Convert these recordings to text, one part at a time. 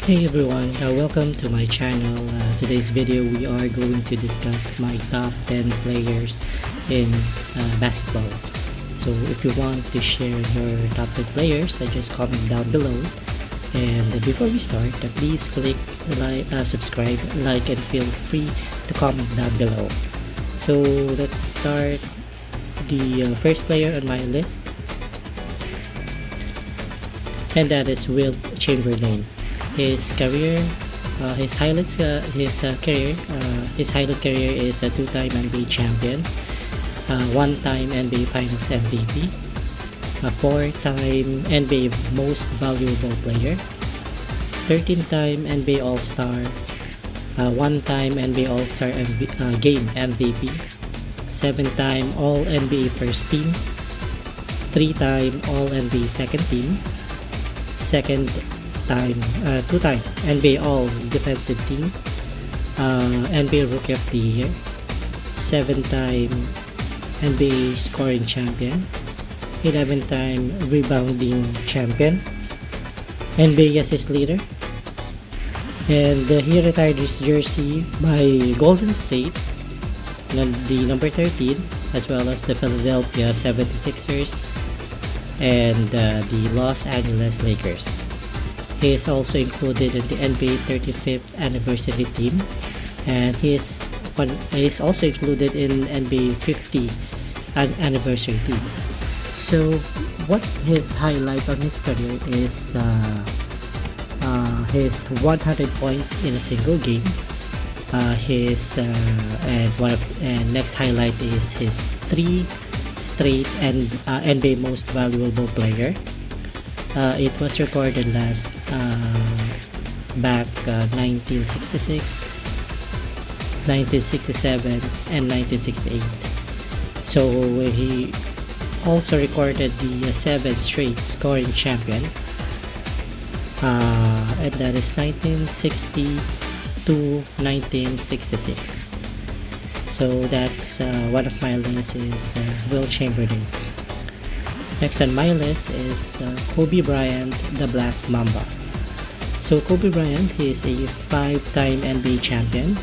Hey everyone, welcome to my channel. Today's video we are going to discuss my top 10 players in basketball. So if you want to share your top 10 players, just comment down below. And before we start, please click like, subscribe, like, and feel free to comment down below. So let's start the first player on my list, and that is Wilt Chamberlain. His career, his highlight career is a two-time NBA champion, one-time NBA Finals MVP, a four-time NBA Most Valuable Player, 13-time NBA All-Star, one-time NBA All-Star Game MVP, seven-time All-NBA First Team, three-time All-NBA Second Team, two-time NBA All Defensive Team, NBA Rookie of the Year, seven-time NBA Scoring Champion, 11-time Rebounding Champion, NBA Assist Leader, and he retired his jersey by Golden State, the number 13, as well as the Philadelphia 76ers and the Los Angeles Lakers. He is also included in the NBA 35th anniversary team, and he is also included in NBA 50th anniversary team. So what his highlight on his career is his 100 points in a single game. And next highlight is his 3 straight and NBA Most Valuable Player. It was recorded back 1966, 1967, and 1968. So he also recorded the 7th straight scoring champion, and that is 1960 to 1966. So that's one of my lists is Wilt Chamberlain. Next on my list is Kobe Bryant, the Black Mamba. So Kobe Bryant, he is a 5-time NBA champion,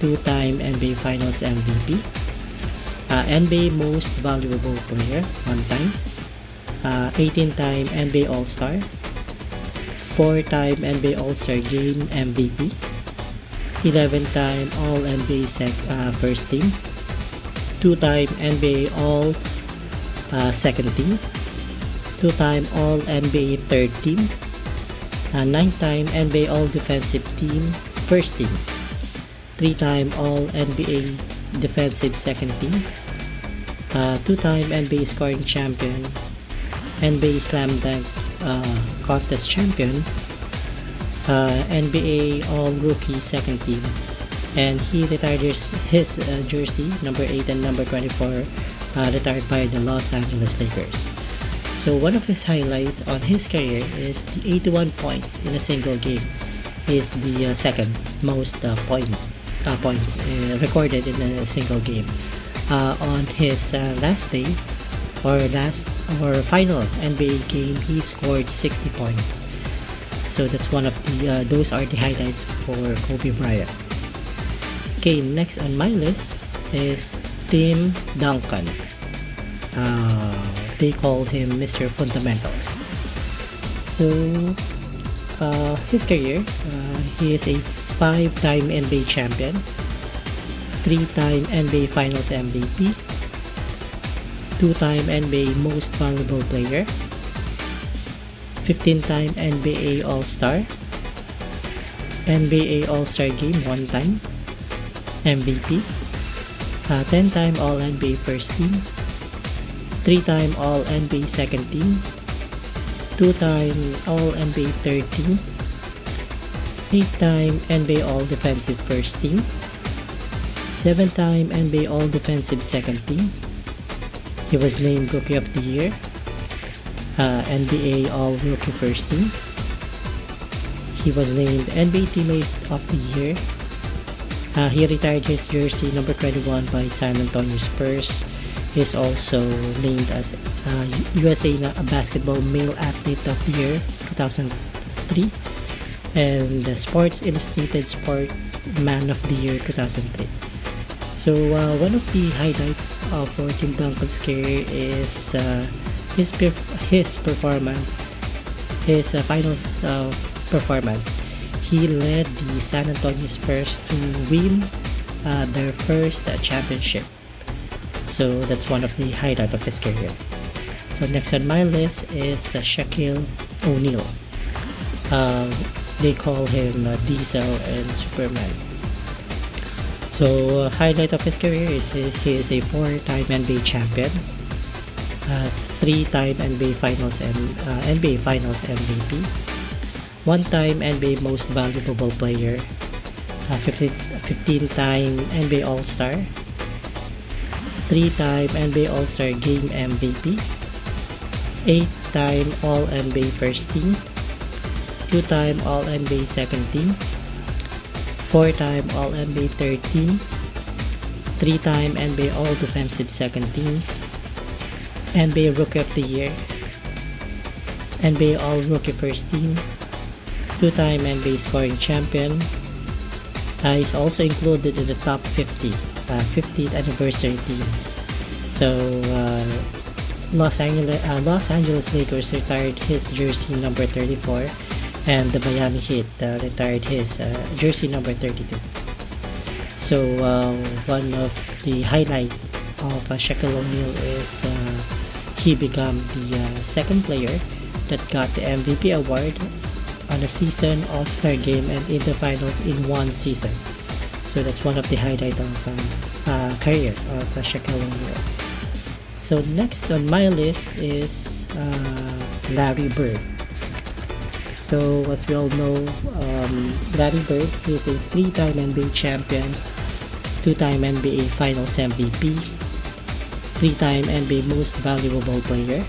2-time NBA Finals MVP, NBA Most Valuable Player, 1 time, 18-time NBA All-Star, 4-time NBA All-Star Game MVP, 11-time All-NBA First Team, 2-time NBA All Second Team, 2-time All-NBA Third Team, 9-time NBA All-Defensive Team First Team, 3-time All-NBA Defensive Second Team, 2-time NBA Scoring Champion, NBA Slam Dunk Contest Champion, NBA All-Rookie Second Team, and he retired his jersey number 8 and number 24 retired by the Los Angeles Lakers. So one of his highlights on his career is the 81 points in a single game. He is the second most points recorded in a single game. On his last day or final NBA game, he scored 60 points. So that's one of the those are the highlights for Kobe Bryant. Okay, next on my list is Tim Duncan. They called him Mr. Fundamentals. So his career, he is a 5-time NBA champion, 3-time NBA Finals MVP, 2-time NBA Most Valuable Player, 15-time NBA All-Star, NBA All-Star Game 1-time MVP, 10-time All-NBA First Team, 3-time All-NBA Second Team, 2-time All-NBA Third Team, 8-time NBA All-Defensive First Team, 7-time NBA All-Defensive Second Team. He was named Rookie of the Year, NBA All-Rookie First Team. He was named NBA Teammate of the Year. He retired his jersey number 21 by San Antonio Spurs. He is also named as USA Basketball Male Athlete of the Year 2003 and the Sports Illustrated Sport Man of the Year 2003. So one of the highlights for Tim Duncan's career is his performance, his finals performance. He led the San Antonio Spurs to win their first championship. So that's one of the highlights of his career. So next on my list is Shaquille O'Neal. They call him Diesel and Superman. So highlight of his career is he is a 4-time NBA champion, 3-time NBA Finals and NBA Finals MVP, 1-time NBA Most Valuable Player, 15-time NBA All-Star, 3-time NBA All-Star Game MVP, 8-time All-NBA First Team, 2-time All-NBA Second Team, 4-time All-NBA Third Team, 3-time NBA All-Defensive Second Team, NBA Rookie of the Year, NBA All-Rookie First Team, 2-time NBA Scoring Champion. He's also included in the top 50th anniversary team. So Los Angeles Lakers retired his jersey number 34, and the Miami Heat retired his jersey number 32. So one of the highlights of Shaquille O'Neal is he became the second player that got the MVP award on a season, All-Star game, and in the finals in one season. So that's one of the highlights of career of Shaquille O'Neal. So next on my list is Larry Bird. So as we all know, Larry Bird is a 3-time NBA champion, 2-time NBA Finals MVP, 3-time NBA Most Valuable Player,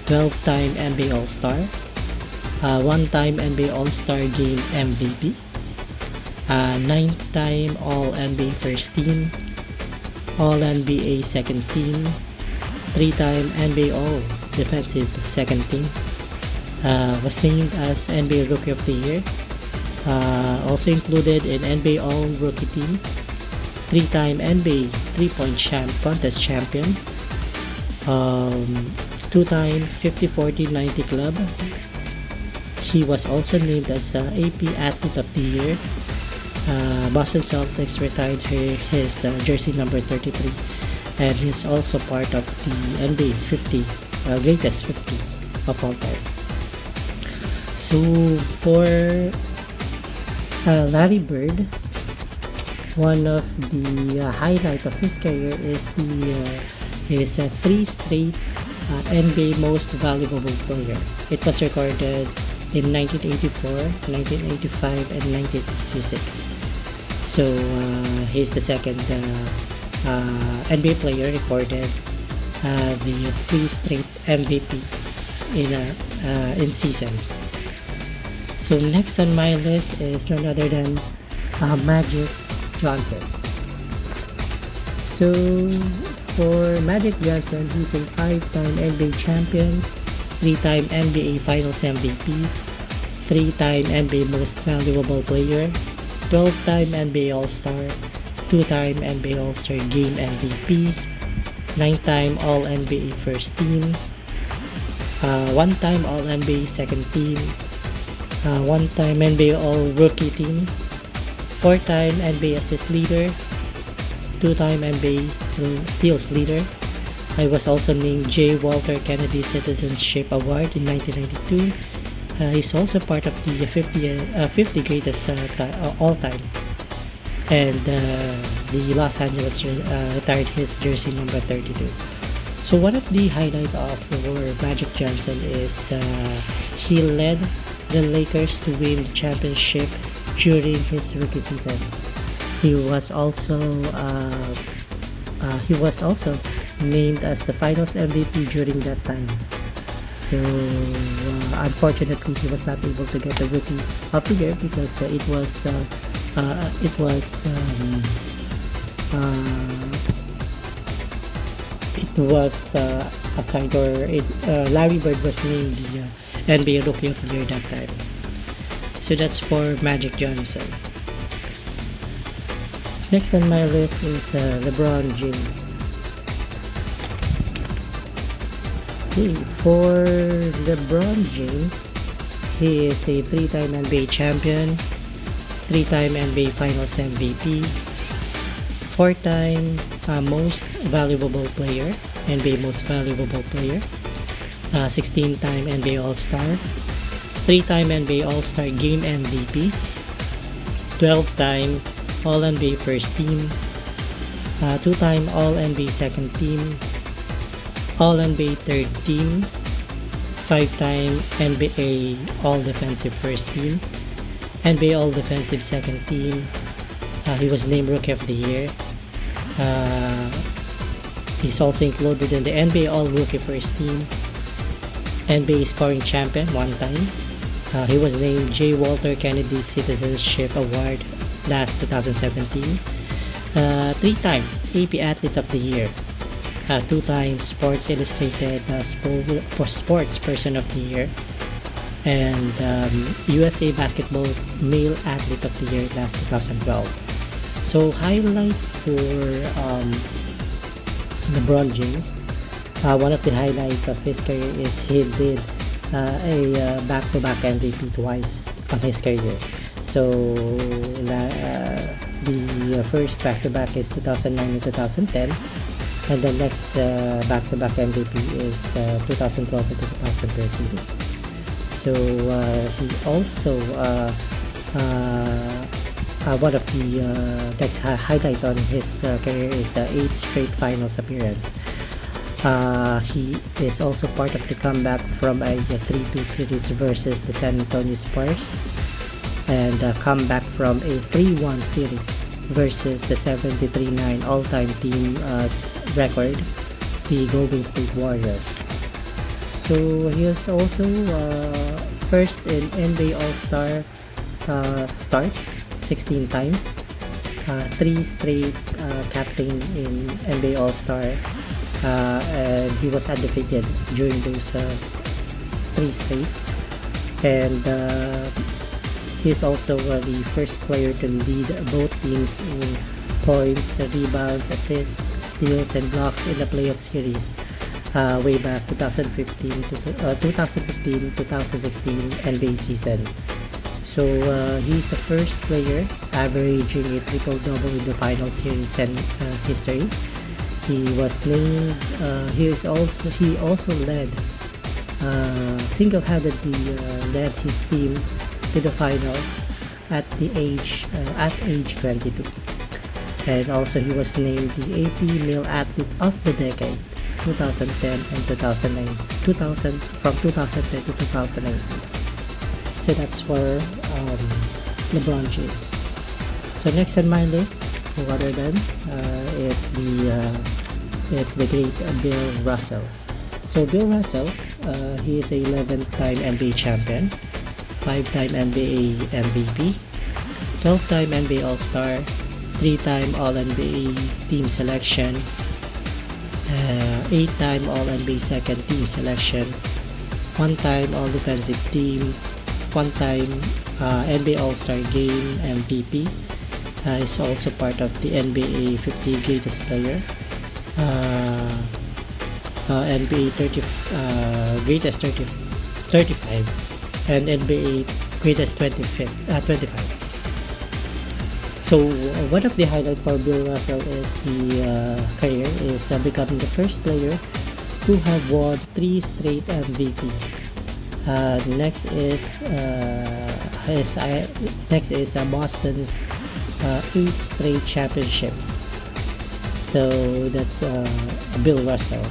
12-time NBA All-Star, 1-time NBA All-Star Game MVP, 9-time All-NBA First Team, All-NBA Second Team, 3-time NBA All-Defensive Second Team, was named as NBA Rookie of the Year, also included in NBA All-Rookie Team, 3-time NBA 3-point contest champion, 2-time 50-40-90 club. He was also named as AP Athlete of the Year. Boston Celtics retired his jersey number 33, and he's also part of the NBA 50 greatest 50 of all time. So for Larry Bird, one of the highlights of his career is his 3 straight NBA Most Valuable Player. It was recorded in 1984, 1985, and 1986. So he's the second NBA player recorded the 3 straight MVP in season. So next on my list is none other than Magic Johnson. So for Magic Johnson, he's a 5-time NBA champion, 3-time NBA Finals MVP, 3-time NBA Most Valuable Player, 12-time NBA All-Star, 2-time NBA All-Star Game MVP, 9-time All-NBA First Team, 1-time All-NBA Second Team, 1-time NBA All-Rookie Team, 4-time NBA Assist Leader, 2-time NBA Steals Leader. I was also named J. Walter Kennedy Citizenship Award in 1992. He's also part of the 50 greatest all-time. And the Los Angeles retired his jersey number 32. So one of the highlights of Magic Johnson is he led the Lakers to win the championship during his rookie season. He was also named as the Finals MVP during that time. So unfortunately, he was not able to get the Rookie of the Year because it was assigned, or Larry Bird was named the NBA Rookie of the Year that time. So that's for Magic Johnson. Next on my list is LeBron James. Okay, for LeBron James, he is a 3-time NBA champion, 3-time NBA Finals MVP, 4-time most valuable player, NBA most valuable player, 16-time NBA All-Star, 3-time NBA All-Star Game MVP, 12-time All-NBA First Team, 2-time All-NBA Second Team, All-NBA Third Team, 5-time NBA All-Defensive First Team, NBA All-Defensive Second Team. He was named Rookie of the Year. He's also included in the NBA All-Rookie First Team, NBA Scoring Champion 1 time. He was named J. Walter Kennedy Citizenship Award last 2017. 3-time AP Athlete of the Year. 2-time Sports Illustrated Sports Person of the Year. And USA Basketball Male Athlete of the Year last 2012. So highlight for LeBron James. One of the highlights of his career is he did a back-to-back MVP twice on his career. So the first back-to-back is 2009 and 2010, and the next back-to-back MVP is 2012 and 2013. So he also one of the next highlights on his career is 8 straight finals appearance. He is also part of the comeback from a 3-2 series versus the San Antonio Spurs, and comeback from a 3-1 series versus the 73-9 all-time team record, the Golden State Warriors. So he is also first in NBA All-Star starts 16 times, 3 straight captain in NBA All-Star, and he was undefeated during those 3 straight, and he's also the first player to lead both teams in points, rebounds, assists, steals, and blocks in the playoff series way back 2015-2016 NBA season. So he's the first player averaging a triple-double in the final series and history. He was named. He also led single-handedly led his team to the finals at age 22, and also he was named the AP Male Athlete of the Decade 2010 and 2009 from 2010 to 2019. So that's for LeBron James. So next on my list, no other than it's the great Bill Russell. So Bill Russell, he is a 11-time NBA champion, 5-time NBA MVP, 12-time NBA All-Star, 3-time All-NBA Team Selection, 8-time All-NBA Second Team Selection, 1-time All-Defensive Team, 1-time NBA All-Star Game MVP. Is also part of the NBA 50 Greatest Player, NBA 35, and NBA Greatest 25. So one of the highlights for Bill Russell is the career is becoming the first player who have won 3 straight MVP. Next is Boston's 8 straight championship. So that's Bill Russell.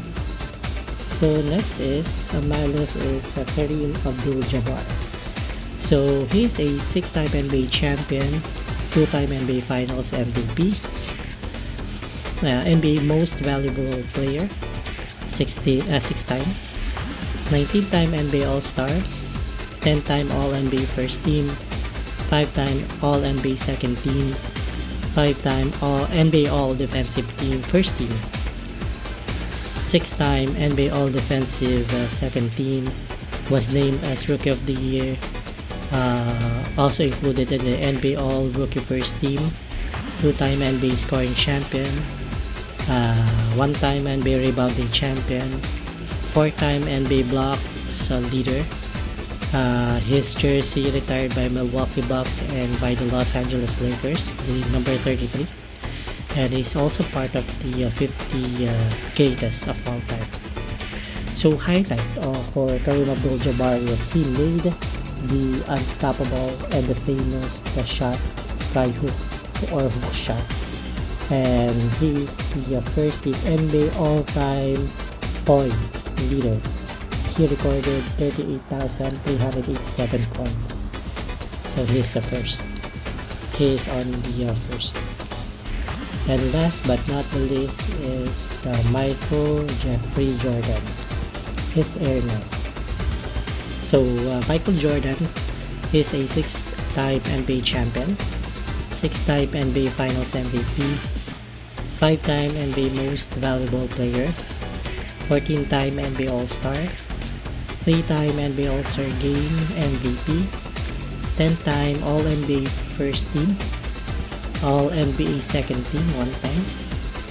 So next is on my list is Kareem Abdul-Jabbar. So he is a 6-time NBA champion, 2-time NBA Finals MVP, NBA Most Valuable Player, 6-time, 19-time NBA All-Star, 10-time All-NBA First Team, 5-time All-NBA Second Team, 5-time All-NBA All-Defensive Team First Team, 6-time NBA All-Defensive Second Team, was named as Rookie of the Year Also included in the NBA All-Rookie First Team, 2-time NBA Scoring Champion, 1-time NBA Rebounding Champion, 4-time NBA Blocks Leader. His jersey retired by Milwaukee Bucks and by the Los Angeles Lakers, the number 33. And he's also part of the 50 greatest of all time. So highlight for Kareem Abdul-Jabbar is he made the unstoppable and the famous shot, sky hook or hook shot. And he's the first NBA all-time points leader. He recorded 38,387 points. So he's the first. He's on the first. And last but not the least is Michael Jeffrey Jordan, his airness. So Michael Jordan is a 6-time NBA champion, 6-time NBA Finals MVP, 5-time NBA Most Valuable Player, 14-time NBA All-Star, 3-time NBA All-Star Game MVP, 10-time All-NBA First Team, All-NBA Second Team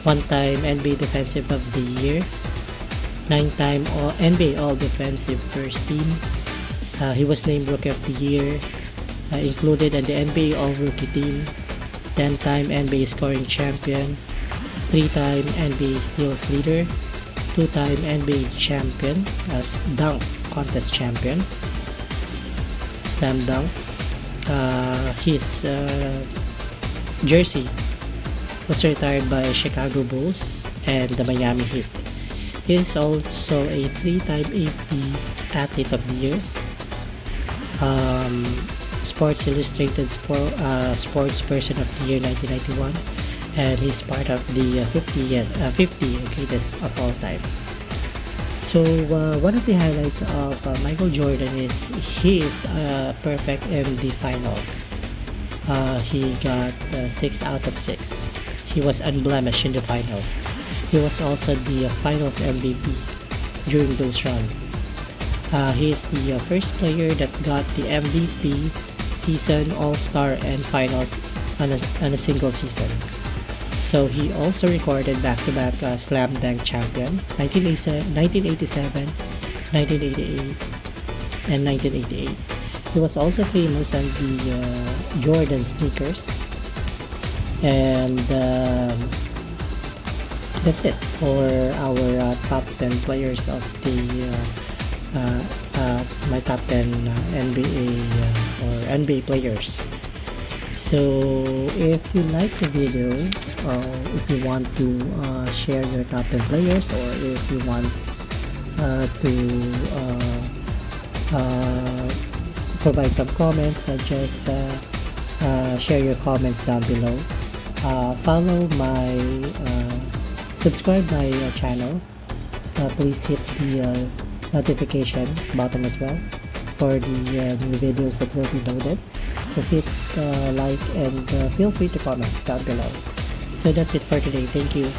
1-time NBA Defensive of the Year, 9-time NBA All-Defensive First Team. He was named Rookie of the Year, included in the NBA All-Rookie Team, 10-time NBA Scoring Champion, 3-time NBA Steals Leader, 2-time NBA Champion as Dunk Contest Champion, Slam Dunk. His jersey was retired by Chicago Bulls and the Miami Heat. He is also a 3-time AP Athlete of the Year, Sports Illustrated Sports Person of the Year 1991, and he's part of the 50 greatest of all time. So one of the highlights of Michael Jordan is he is perfect in the finals. He got 6 out of 6. He was unblemished in the finals. He was also the finals MVP during those runs. He is the first player that got the MVP, season, All-Star, and finals on a single season. So he also recorded back-to-back Slam Dunk Champion 1987, 1988, and 1988. He was also famous on the Jordan sneakers. And that's it for our top 10 players of the my top 10 NBA or NBA players. So if you like the video, if you want to share your top 10 players, or if you want to provide some comments, just share your comments down below. Follow my subscribe my channel. Please hit the notification button as well for the new videos that will be loaded. So hit like and feel free to comment down below. So that's it for today. Thank you.